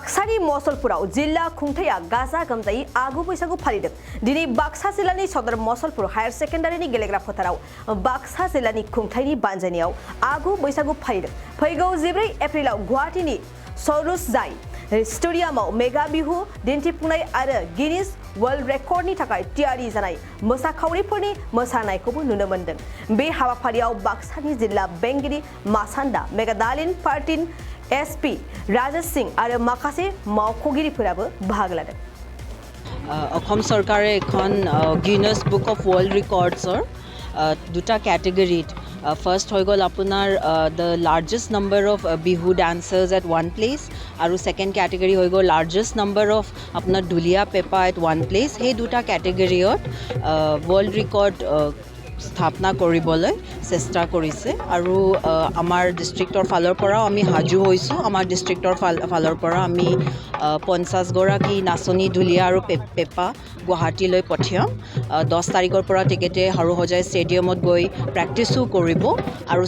बाक्सानि मसलपुराव जिल्ला खुंथाया गाजा गोमजायै आगु बैसागु फालिदों। दिनै बाक्सा जिल्लानि सदर मसलपुर हायर सेकेन्डारिनि गेलेग्रा फोथाराव बाक्सा जिल्लानि खुंथायनि बानजायनायाव आगु बैसागु फालिदों। फैगौ 14 एप्रिलाव गुवाहाटीनि सरुस जाय स्टेडियामाव मेगा बिहु दिन्थिफुंनाय आरो गिनिस वर्ल्ड रेकर्डनि थाखाय थियारि जानाय मोसाखावरिफोरनि मोसानायखौबो नुनो मोन्दों। बे हाबाफारियाव बाक्सानि जिल्ला बेंगिरि मासान्दा मेगादालिन पार्टिन एसपी राजेश सिंह आरो माखासे मावख'गिरिफोराबो बाहागो लादों। অসম চৰকাৰে এখন গিনেছ বুক অফ ৱৰ্ল্ড ৰেকৰ্ডছৰ দুটা কেটেগৰীত ফাৰ্ষ্ট হৈ গ'ল আপোনাৰ the largest number of Bihu dancers at one place আৰু ছেকেণ্ড কেটেগৰী হৈ গ'ল লাৰ্জেষ্ট নাম্বাৰ অফ আপোনাৰ ঢুলীয়া পেঁপা এট ওৱান প্লেচ। সেই দুটা কেটেগৰীত ৱৰ্ল্ড ৰেকৰ্ড স্থাপনা কৰিবলৈ চেষ্টা কৰিছে আৰু আমাৰ ডিষ্ট্ৰিক্টৰ ফালৰ পৰাও আমি সাজু হৈছোঁ। আমাৰ ডিষ্ট্ৰিক্টৰ ফালৰ পৰা আমি 50 গৰাকী নাচনী ঢুলীয়া আৰু পেঁপা গুৱাহাটীলৈ পঠিয়াম। 10 তাৰিখৰ পৰা তেখেতে হাৰুহজাই ষ্টেডিয়ামত গৈ প্ৰেক্টিছো কৰিব আৰু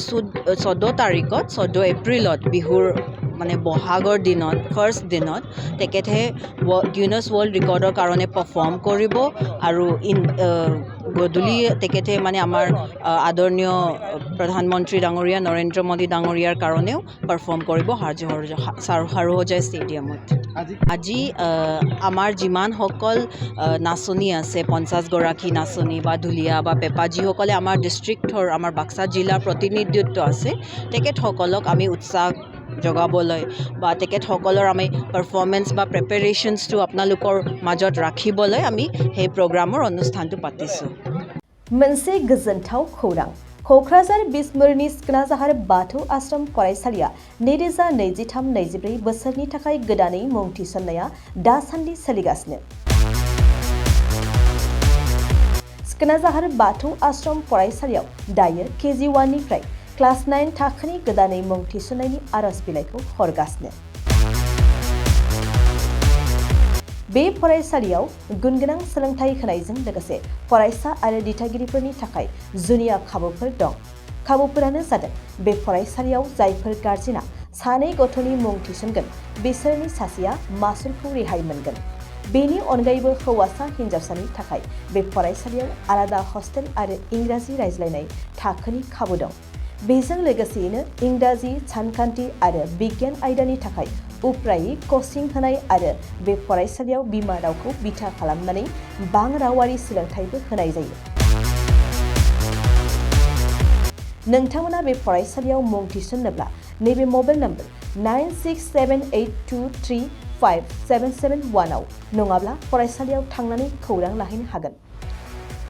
14 এপ্ৰিলত বিহুৰ মানে বহাগৰ দিনত ফাৰ্ষ্ট দিনত তেখেতে গিনেছ ৱৰ্ল্ড ৰেকৰ্ডৰ কাৰণে পাৰফৰ্ম কৰিব আৰু গধূলি তেখেতে মানে আমাৰ আদৰণীয় প্ৰধানমন্ত্ৰী ডাঙৰীয়া নৰেন্দ্ৰ মোদী ডাঙৰীয়াৰ কাৰণেও পাৰফৰ্ম কৰিব হাৰুহজাই ষ্টেডিয়ামত। আজি আমাৰ যিমানসকল নাচনী আছে 50 গৰাকী নাচনী বা ঢুলীয়া বা পেঁপা যিসকলে আমাৰ ডিষ্ট্ৰিক্টৰ আমাৰ বাক্সা জিলাৰ প্ৰতিনিধিত্ব আছে তেখেতসকলক আমি উৎসাহ জগাবলৈ বা তেখেতসকলৰ আমি পাৰফৰ্মেঞ্চ বা প্ৰিপেৰেশ্যনছটো আপোনালোকৰ মাজত ৰাখিবলৈ আমি সেই প্ৰগ্ৰামৰ অনুষ্ঠানটো পাতিছোঁ। मोनसे गोजोनथाव खौरां क'क्राझार बिसमुरिनि सिखोनाजाहार बाथौ आश्रम फरायसालिया 2023-24 बोसोरनि थाखाय गोदानै मुं थिसननाया दासान्दि सोलिगासिनो। सिखोनाजाहार बाथौ आश्रम फरायसालियाव दायो KG 1 निफ्राय क्लास 9 थाखोनि गोदानै मुं थिसननायनि आरज बिलाइखौ हरगासिनो। बे फरायसालियाव गुनगोनां सोलोंथाइ होनायजों लोगोसे फरायसा आरो दिथागिरिफोरनि थाखाय जुनिया खाबुफोर दं। खाबुफोरानो जादों बे फरायसालियाव जायफोर गार्जेना सानै गथ'नि मुं थिसनगोन बिसोरनि सासेया मासुलखौ रेहाय मोनगोन। बेनि अनगायैबो हौवासा हिन्जावसानि थाखाय बे फरायसालियाव आलादा हस्टेल आरो इंराजि रायज्लायनाय थाखोनि खाबु दं। बेजों लोगोसेयैनो इंराजि सानखान्थि आरो बिगियान आयदानि थाखाय उफ्रायै कचिं होनाय आरो बे फरायसालियाव बिमा रावखौ बिथा खालामनानै बां रावारि सोलोंथाइबो होनाय जायो। नोंथांमोना बे फरायसालियाव मुं थिसननोब्ला नैबे मबाइल नम्बर 9678235771 आव नङाब्ला फरायसालियाव थांनानै खौरां लाहैनो हागोन।